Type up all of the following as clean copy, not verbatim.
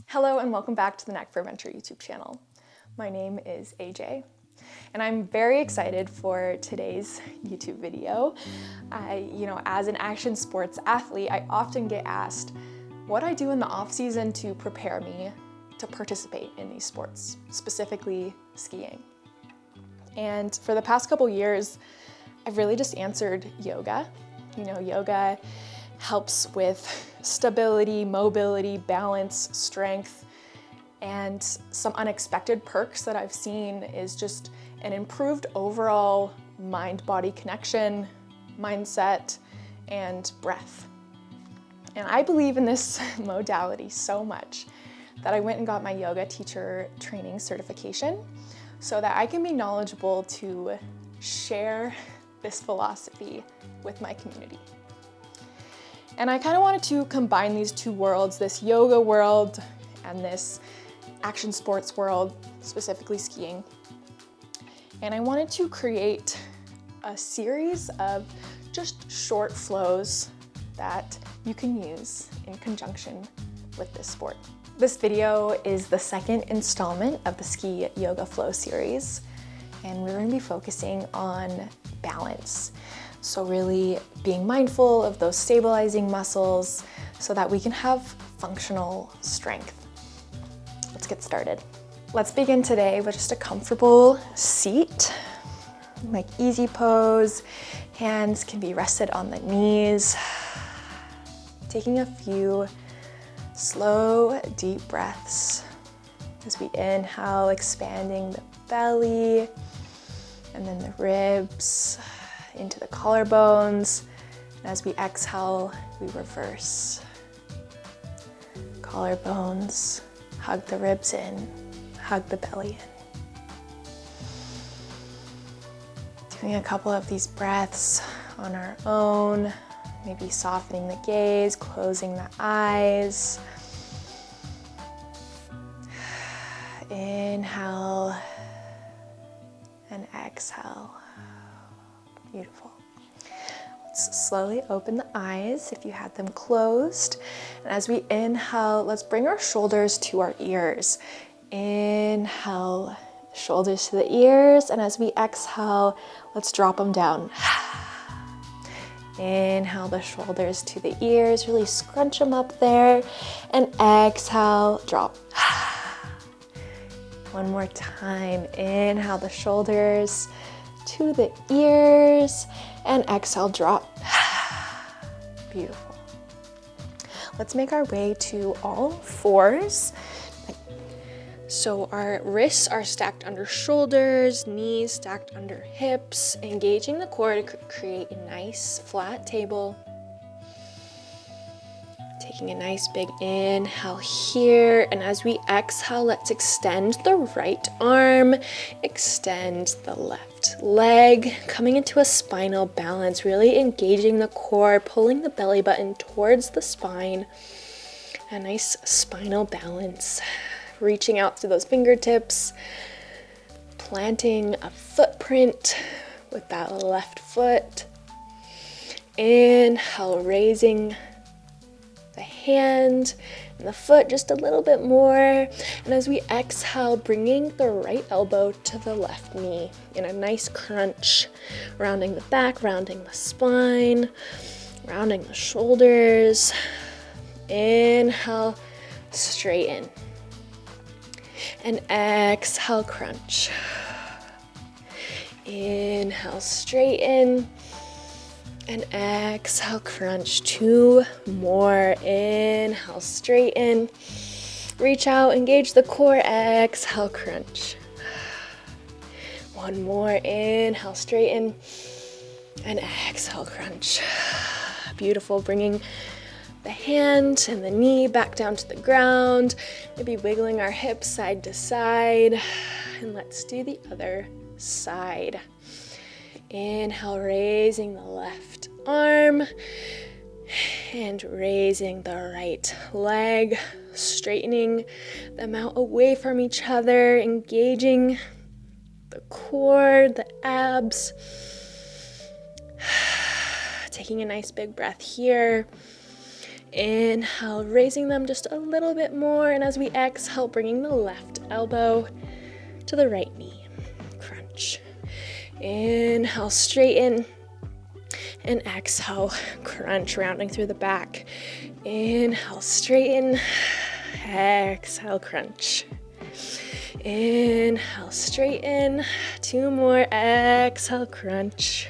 Hello and welcome back to the Neck for Adventure YouTube channel. My name is AJ and I'm very excited for today's YouTube video. As an action sports athlete, I often get asked what I do in the off season to prepare me to participate in these sports, specifically skiing. And for the past couple years, I've really just answered yoga. Yoga helps with stability, mobility, balance, strength, and some unexpected perks that I've seen is just an improved overall mind-body connection, mindset, and breath. And I believe in this modality so much that I went and got my yoga teacher training certification so that I can be knowledgeable to share this philosophy with my community. And I kind of wanted to combine these two worlds, this yoga world and this action sports world, specifically skiing. And I wanted to create a series of just short flows that you can use in conjunction with this sport. This video is the second installment of the Ski Yoga Flow series, and we're going to be focusing on balance. So really being mindful of those stabilizing muscles so that we can have functional strength. Let's get started. Let's begin today with just a comfortable seat, like easy pose. Hands can be rested on the knees. Taking a few slow, deep breaths as we inhale, expanding the belly and then the ribs into the collarbones. And as we exhale, we reverse. Collarbones, hug the ribs in, hug the belly in. Doing a couple of these breaths on our own, maybe softening the gaze, closing the eyes. Inhale and exhale. Beautiful. Let's slowly open the eyes if you had them closed. And as we inhale, let's bring our shoulders to our ears. Inhale, shoulders to the ears. And as we exhale, let's drop them down. Inhale the shoulders to the ears, really scrunch them up there. And exhale, drop. One more time. Inhale the shoulders to the ears and exhale, drop. Beautiful. Let's make our way to all fours. So our wrists are stacked under shoulders, knees stacked under hips, engaging the core to create a nice flat table. Taking a nice big inhale here, and as we exhale, let's extend the right arm, extend the left leg, coming into a spinal balance, really engaging the core, pulling the belly button towards the spine. A nice spinal balance, reaching out through those fingertips, planting a footprint with that left foot. Inhale, raising the hand and the foot just a little bit more. And as we exhale, bringing the right elbow to the left knee in a nice crunch, rounding the back, rounding the spine, rounding the shoulders. Inhale, straighten. And exhale, crunch. Inhale, straighten. And exhale, crunch. Two more. Inhale, straighten. Reach out, engage the core. Exhale, crunch. One more. Inhale, straighten. And exhale, crunch. Beautiful. Bringing the hand and the knee back down to the ground. Maybe wiggling our hips side to side. And let's do the other side. Inhale, raising the left arm and raising the right leg, straightening them out away from each other, engaging the core, the abs. Taking a nice big breath here. Inhale, raising them just a little bit more. And as we exhale, bringing the left elbow to the right knee. Crunch. Inhale, straighten. And exhale, crunch, rounding through the back. Inhale, straighten. Exhale, crunch. Inhale, straighten. 2 more. Exhale, crunch.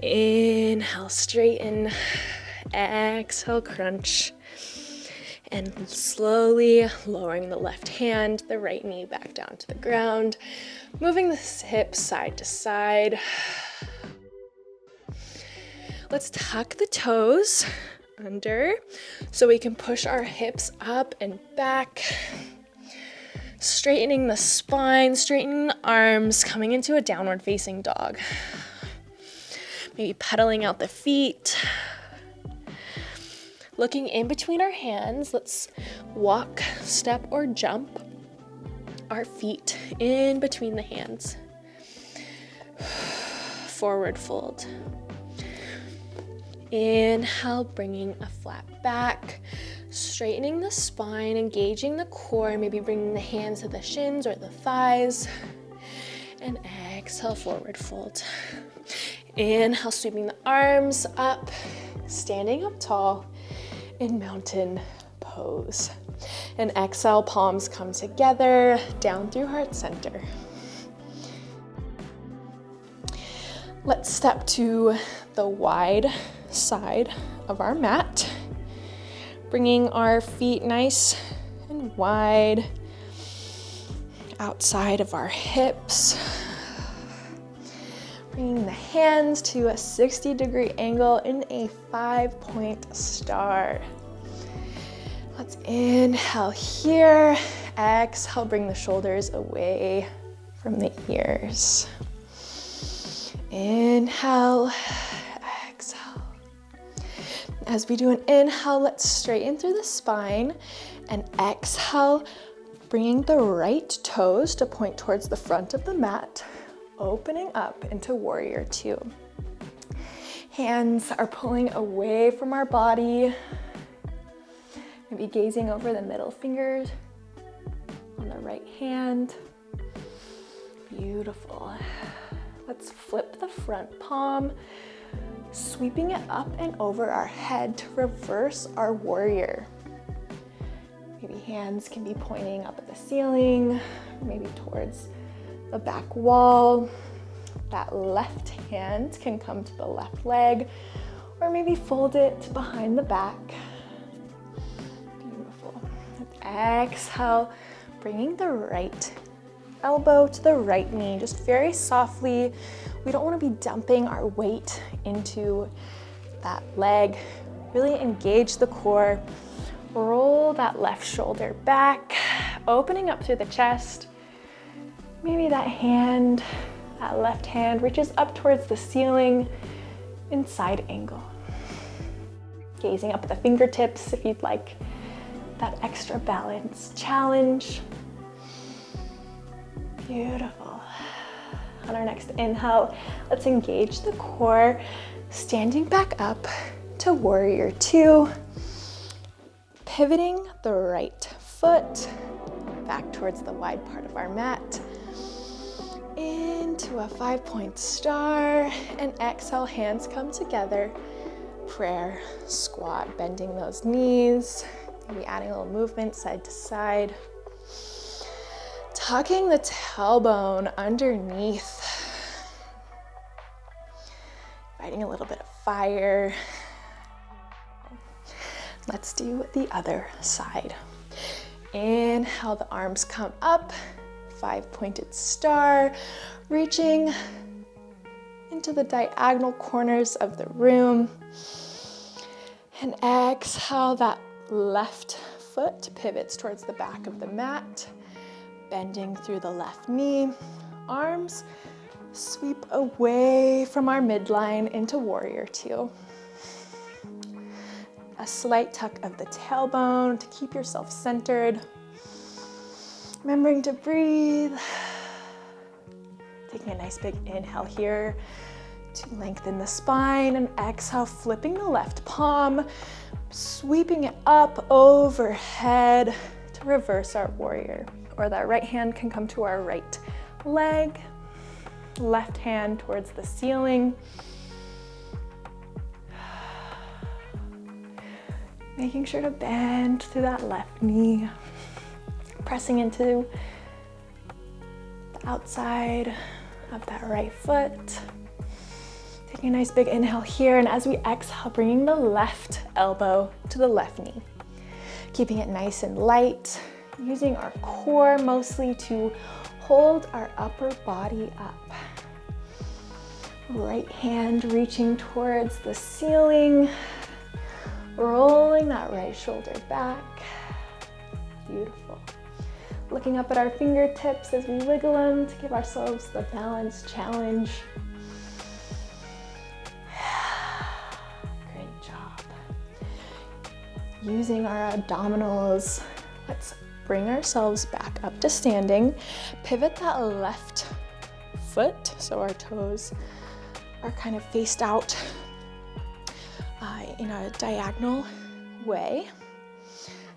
Inhale, straighten. Exhale, crunch. And slowly lowering the left hand, the right knee back down to the ground. Moving the hips side to side. Let's tuck the toes under so we can push our hips up and back. Straightening the spine, straightening the arms, coming into a downward facing dog. Maybe pedaling out the feet. Looking in between our hands, let's walk, step, or jump our feet in between the hands. Forward fold. Inhale, bringing a flat back, straightening the spine, engaging the core, maybe bringing the hands to the shins or the thighs. And exhale, forward fold. Inhale, sweeping the arms up, standing up tall in mountain pose. And exhale, palms come together, down through heart center. Let's step to the wide side of our mat, bringing our feet nice and wide outside of our hips. Bringing the hands to a 60-degree angle in a 5-point star. Let's inhale here. Exhale, bring the shoulders away from the ears. Inhale, exhale. As we do an inhale, let's straighten through the spine, and exhale, bringing the right toes to point towards the front of the mat, opening up into warrior two. Hands are pulling away from our body, maybe gazing over the middle fingers on the right hand. Beautiful. Let's flip the front palm, sweeping it up and over our head to reverse our warrior. Maybe hands can be pointing up at the ceiling, maybe towards the back wall. That left hand can come to the left leg, or maybe fold it behind the back. Beautiful. Exhale, bringing the right elbow to the right knee, just very softly. We don't want to be dumping our weight into that leg. Really engage the core. Roll that left shoulder back, opening up through the chest. Maybe that hand, that left hand reaches up towards the ceiling in side angle. Gazing up at the fingertips if you'd like that extra balance challenge. Beautiful. On our next inhale, let's engage the core, standing back up to warrior two, pivoting the right foot back towards the wide part of our mat, into a 5-point star, and exhale, hands come together, prayer squat, bending those knees, maybe adding a little movement side to side. Tucking the tailbone underneath. Inviting a little bit of fire. Let's do the other side. Inhale, the arms come up, 5-pointed star, reaching into the diagonal corners of the room. And exhale, that left foot pivots towards the back of the mat. Bending through the left knee, arms sweep away from our midline into warrior two. A slight tuck of the tailbone to keep yourself centered. Remembering to breathe. Taking a nice big inhale here To lengthen the spine, and exhale, flipping the left palm, sweeping it up overhead to reverse our warrior. Or that right hand can come to our right leg, left hand towards the ceiling. Making sure to bend through that left knee, pressing into the outside of that right foot. Taking a nice big inhale here, and as we exhale, bringing the left elbow to the left knee. Keeping it nice and light, using our core mostly to hold our upper body up. Right hand reaching towards the ceiling, rolling that right shoulder back. Beautiful. Looking up at our fingertips as we wiggle them to give ourselves the balance challenge. Great job. Using our abdominals, let's bring ourselves back up to standing. Pivot that left foot so our toes are kind of faced out in a diagonal way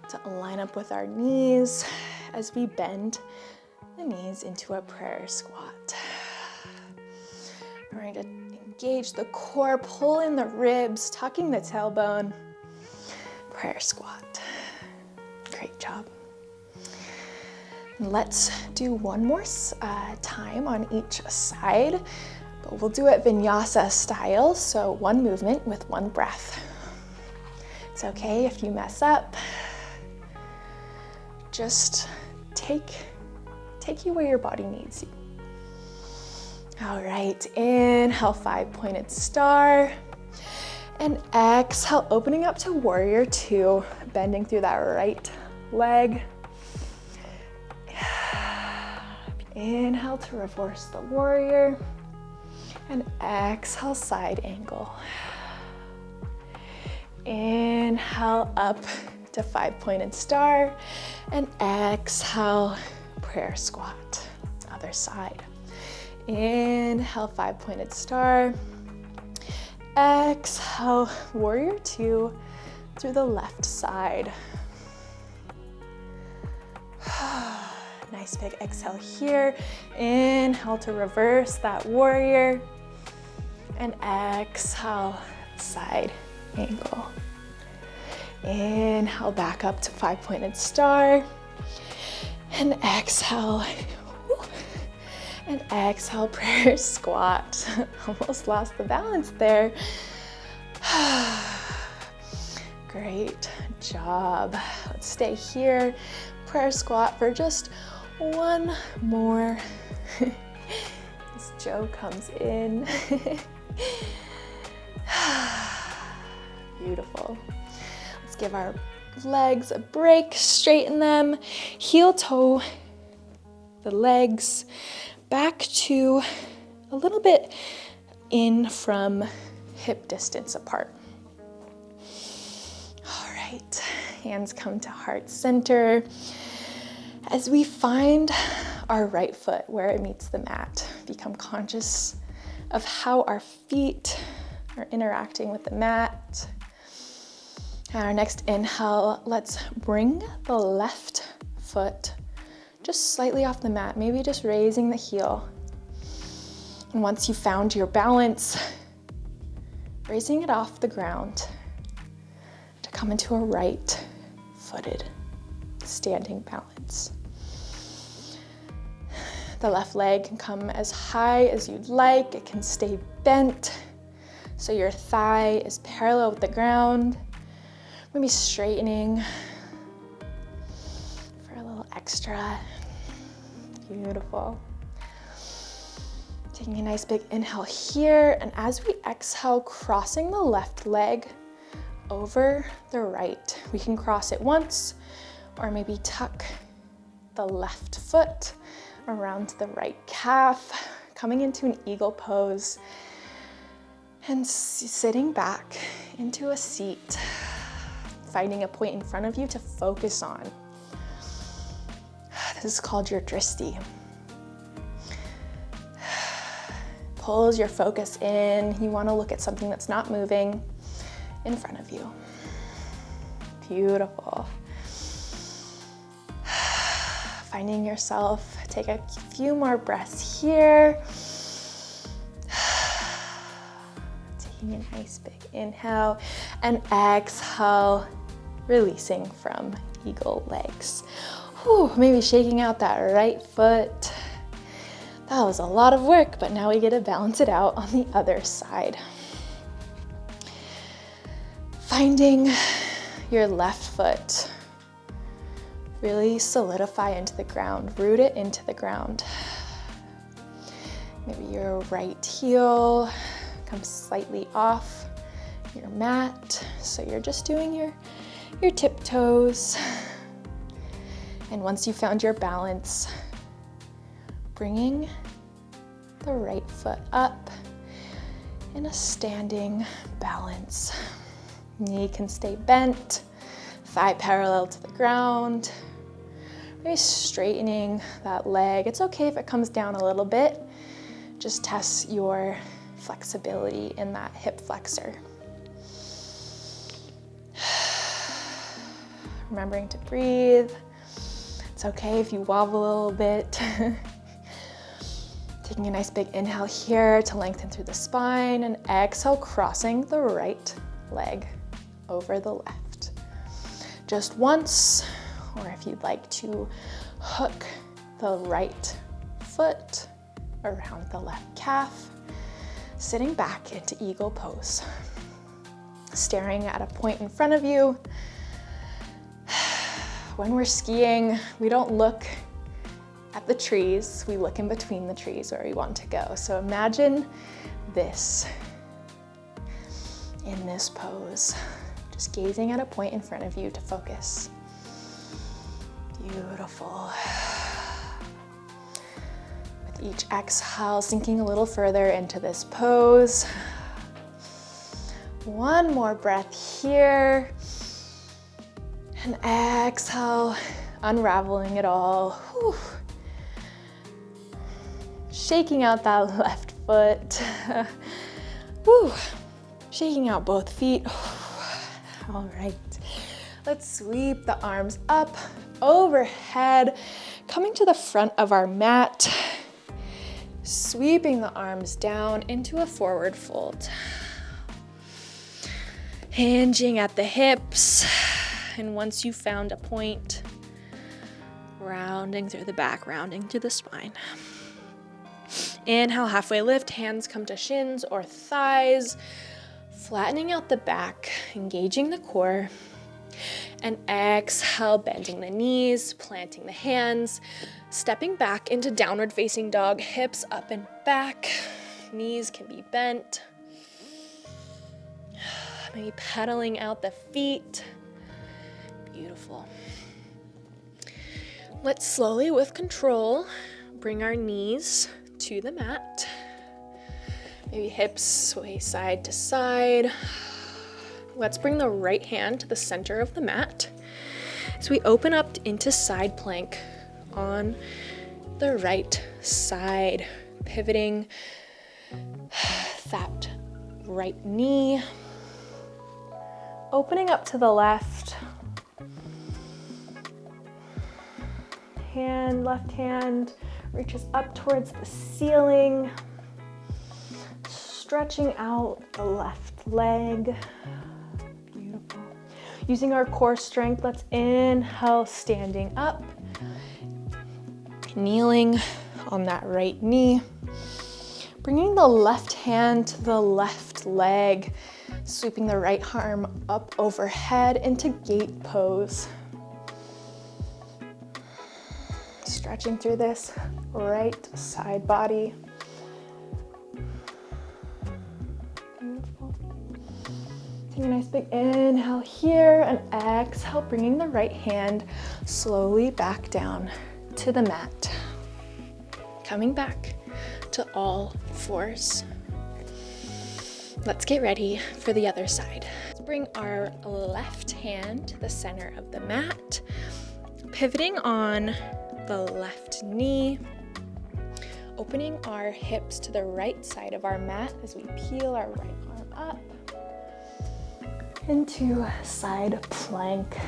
to line up with our knees as we bend the knees into a prayer squat. We're going to engage the core, pull in the ribs, tucking the tailbone. Prayer squat. Great job. Let's do one more time on each side, but we'll do it vinyasa style, so one movement with one breath. It's okay if you mess up. Just take you where your body needs you. All right, inhale, 5-pointed star. And exhale, opening up to warrior two, bending through that right leg. Inhale to reverse the warrior. And exhale, side angle. Inhale up to 5-pointed star. And exhale, prayer squat. Other side. Inhale, 5-pointed star. Exhale, warrior two through the left side. Nice big exhale here. Inhale to reverse that warrior. And exhale, side angle. Inhale back up to 5-pointed star. And exhale. And exhale, prayer squat. Almost lost the balance there. Great job. Let's stay here. Prayer squat for just one more. As Joe comes in. Beautiful. Let's give our legs a break, straighten them, heel toe the legs back to a little bit in from hip distance apart. All right, hands come to heart center. As we find our right foot where it meets the mat, become conscious of how our feet are interacting with the mat. And our next inhale, let's bring the left foot just slightly off the mat, maybe just raising the heel. And once you found your balance, raising it off the ground to come into a right-footed standing balance. The left leg can come as high as you'd like. It can stay bent so your thigh is parallel with the ground. Maybe straightening for a little extra. Beautiful. Taking a nice big inhale here, and as we exhale, crossing the left leg over the right. We can cross it once, or maybe tuck the left foot around the right calf, coming into an eagle pose, and sitting back into a seat, finding a point in front of you to focus on. This is called your dristi. pulls your focus in. You want to look at something that's not moving in front of you. Beautiful. Finding yourself, take a few more breaths here. Taking a nice big inhale and exhale, releasing from eagle legs. Whew, maybe shaking out that right foot. That was a lot of work, but now we get to balance it out on the other side. Finding your left foot. Really solidify into the ground, root it into the ground. Maybe your right heel comes slightly off your mat, so you're just doing your tiptoes. And once you found your balance, bringing the right foot up in a standing balance. Knee can stay bent, thigh parallel to the ground. Really straightening that leg. It's okay if it comes down a little bit. Just test your flexibility in that hip flexor. Remembering to breathe. It's okay if you wobble a little bit. Taking a nice big inhale here to lengthen through the spine, and exhale, crossing the right leg over the left. Just once, or if you'd like to hook the right foot around the left calf, sitting back into eagle pose. Staring at a point in front of you. When we're skiing, we don't look at the trees, we look in between the trees where we want to go. So imagine this in this pose, just gazing at a point in front of you to focus. Beautiful. With each exhale, sinking a little further into this pose. One more breath here. And exhale, unraveling it all. Whew. Shaking out that left foot. Whew. Shaking out both feet. All right. Let's sweep the arms up, overhead, coming to the front of our mat. Sweeping the arms down into a forward fold. Hinging at the hips. And once you've found a point, rounding through the back, rounding through the spine. Inhale, halfway lift, hands come to shins or thighs, flattening out the back, engaging the core. And exhale, bending the knees, planting the hands, stepping back into downward facing dog, hips up and back, knees can be bent. Maybe pedaling out the feet. Beautiful. Let's slowly, with control, bring our knees to the mat. Maybe hips sway side to side. Let's bring the right hand to the center of the mat. So we open up into side plank on the right side, pivoting that right knee, opening up to the left. Left hand reaches up towards the ceiling, stretching out the left leg. Beautiful. Using our core strength, let's inhale, standing up, kneeling on that right knee, bringing the left hand to the left leg, sweeping the right arm up overhead into gate pose. Stretching through this right side body. Beautiful. Take a nice big inhale here and exhale, bringing the right hand slowly back down to the mat. Coming back to all fours. Let's get ready for the other side. Let's bring our left hand to the center of the mat, pivoting on the left knee, opening our hips to the right side of our mat as we peel our right arm up into side plank.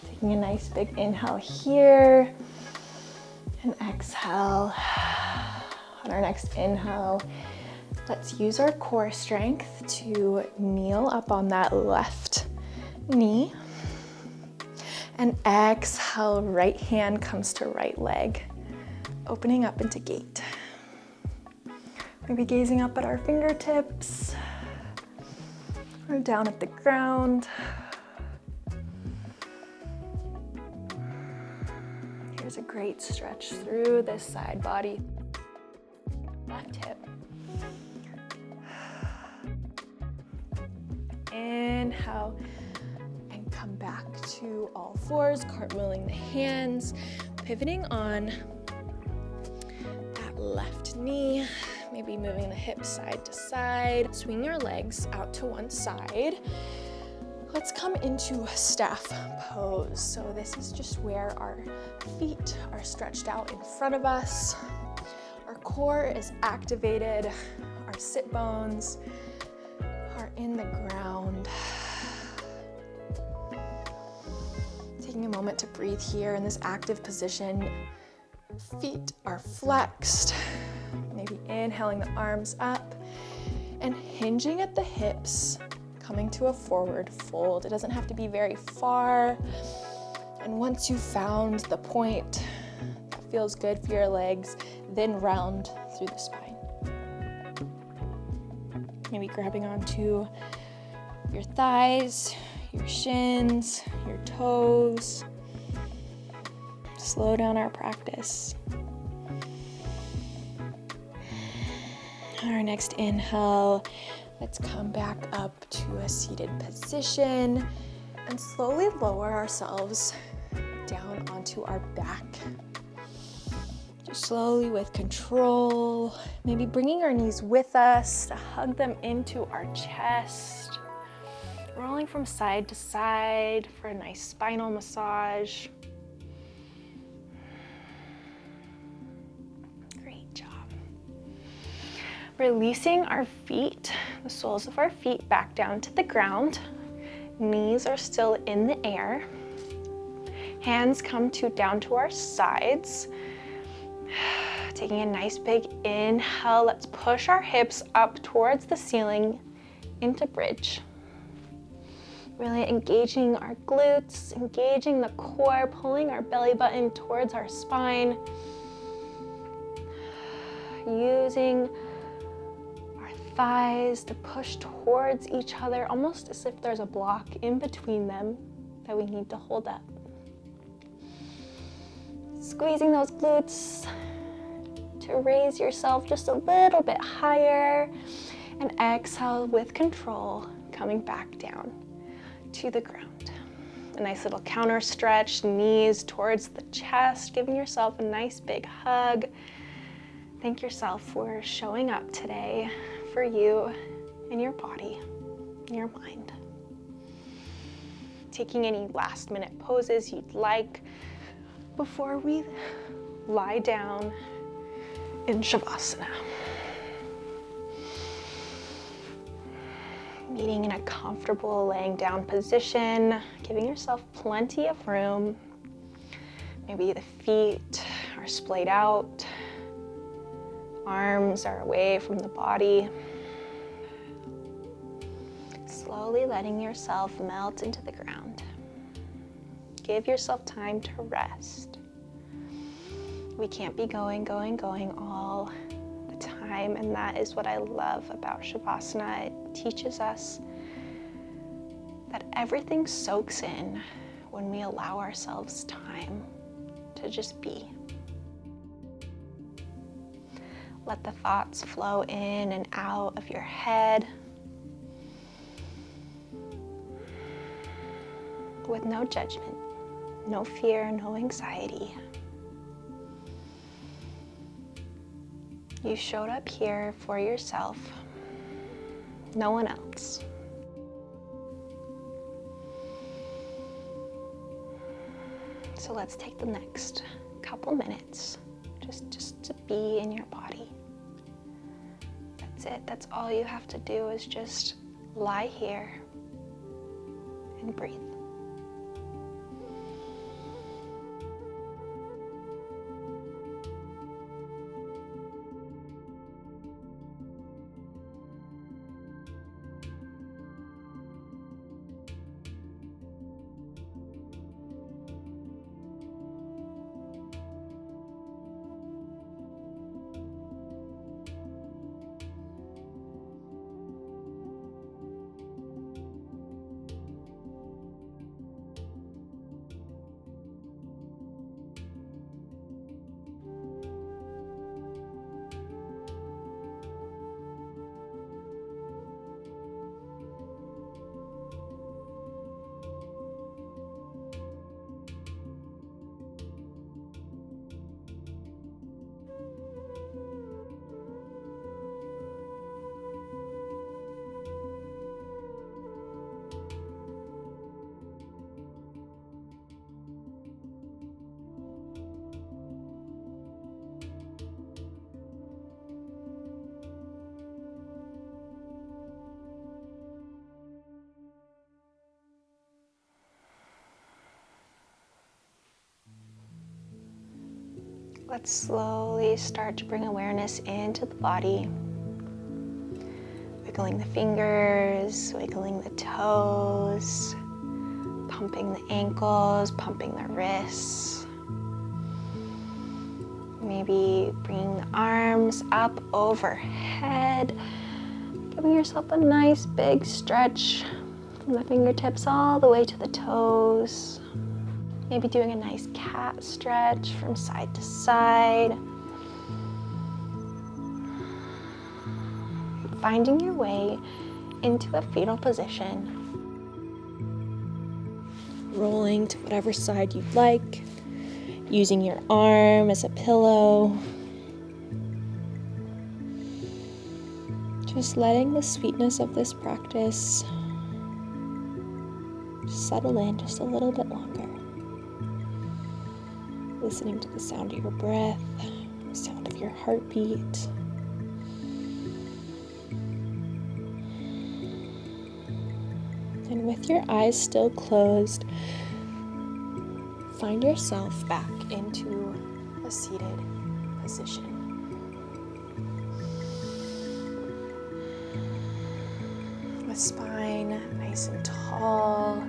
Taking a nice big inhale here and exhale. On our next inhale, let's use our core strength to kneel up on that left knee. And exhale, right hand comes to right leg, opening up into gate. Maybe gazing up at our fingertips or down at the ground. Here's a great stretch through this side body. Left hip. Inhale and come back to all fours, cartwheeling the hands, pivoting on that left knee, maybe moving the hips side to side. Swing your legs out to one side. Let's come into staff pose. So this is just where our feet are stretched out in front of us. Our core is activated. Our sit bones are in the ground. Taking a moment to breathe here in this active position. Feet are flexed. Maybe inhaling the arms up and hinging at the hips, coming to a forward fold. It doesn't have to be very far. And once you've found the point that feels good for your legs, then round through the spine. Maybe grabbing onto your thighs, your shins, your toes. Slow down our practice. On our next inhale, let's come back up to a seated position and slowly lower ourselves down onto our back. Just slowly with control, maybe bringing our knees with us to hug them into our chest. Rolling from side to side for a nice spinal massage. Great job. Releasing our feet, the soles of our feet back down to the ground. Knees are still in the air. Hands come down to our sides. Taking a nice big inhale, let's push our hips up towards the ceiling into bridge. Really engaging our glutes, engaging the core, pulling our belly button towards our spine. Using our thighs to push towards each other, almost as if there's a block in between them that we need to hold up. Squeezing those glutes to raise yourself just a little bit higher, and exhale with control, coming back down to the ground. A nice little counter stretch, knees towards the chest, giving yourself a nice big hug. Thank yourself for showing up today for you and your body, and your mind. Taking any last minute poses you'd like before we lie down in Shavasana. Meeting in a comfortable laying down position, giving yourself plenty of room. Maybe the feet are splayed out, arms are away from the body. Slowly letting yourself melt into the ground. Give yourself time to rest. We can't be going all the time, and that is what I love about Shavasana. It teaches us that everything soaks in when we allow ourselves time to just be. Let the thoughts flow in and out of your head with no judgment, no fear, no anxiety. You showed up here for yourself, no one else. So let's take the next couple minutes, just to be in your body. That's it. That's all you have to do, is just lie here and breathe. Let's slowly start to bring awareness into the body. Wiggling the fingers, wiggling the toes, pumping the ankles, pumping the wrists. Maybe bringing the arms up overhead, giving yourself a nice big stretch from the fingertips all the way to the toes. Maybe doing a nice cat stretch from side to side. Finding your way into a fetal position. Rolling to whatever side you'd like. Using your arm as a pillow. Just letting the sweetness of this practice settle in just a little bit longer. Listening to the sound of your breath, the sound of your heartbeat. And with your eyes still closed, find yourself back into a seated position. With spine nice and tall.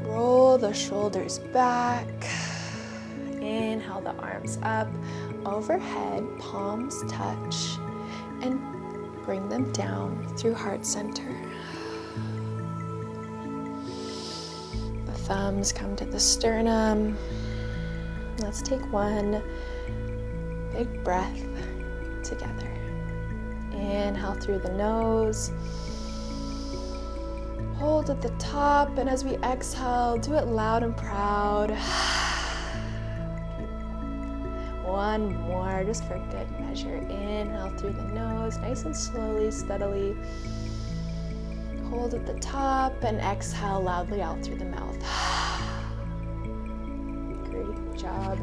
Roll the shoulders back. Inhale the arms up, overhead, palms touch, and bring them down through heart center. The thumbs come to the sternum. Let's take one big breath together. Inhale through the nose. Hold at the top, and as we exhale, do it loud and proud. One more, just for good measure. Inhale through the nose, nice and slowly, steadily. Hold at the top and exhale loudly out through the mouth. Great job.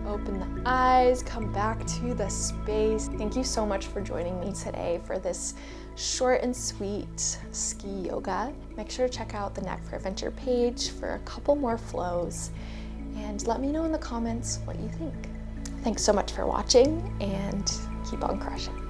Open the eyes, come back to the space. Thank you so much for joining me today for this short and sweet ski yoga. Make sure to check out the Neck for Adventure page for a couple more flows, and let me know in the comments what you think. Thanks so much for watching, and keep on crushing.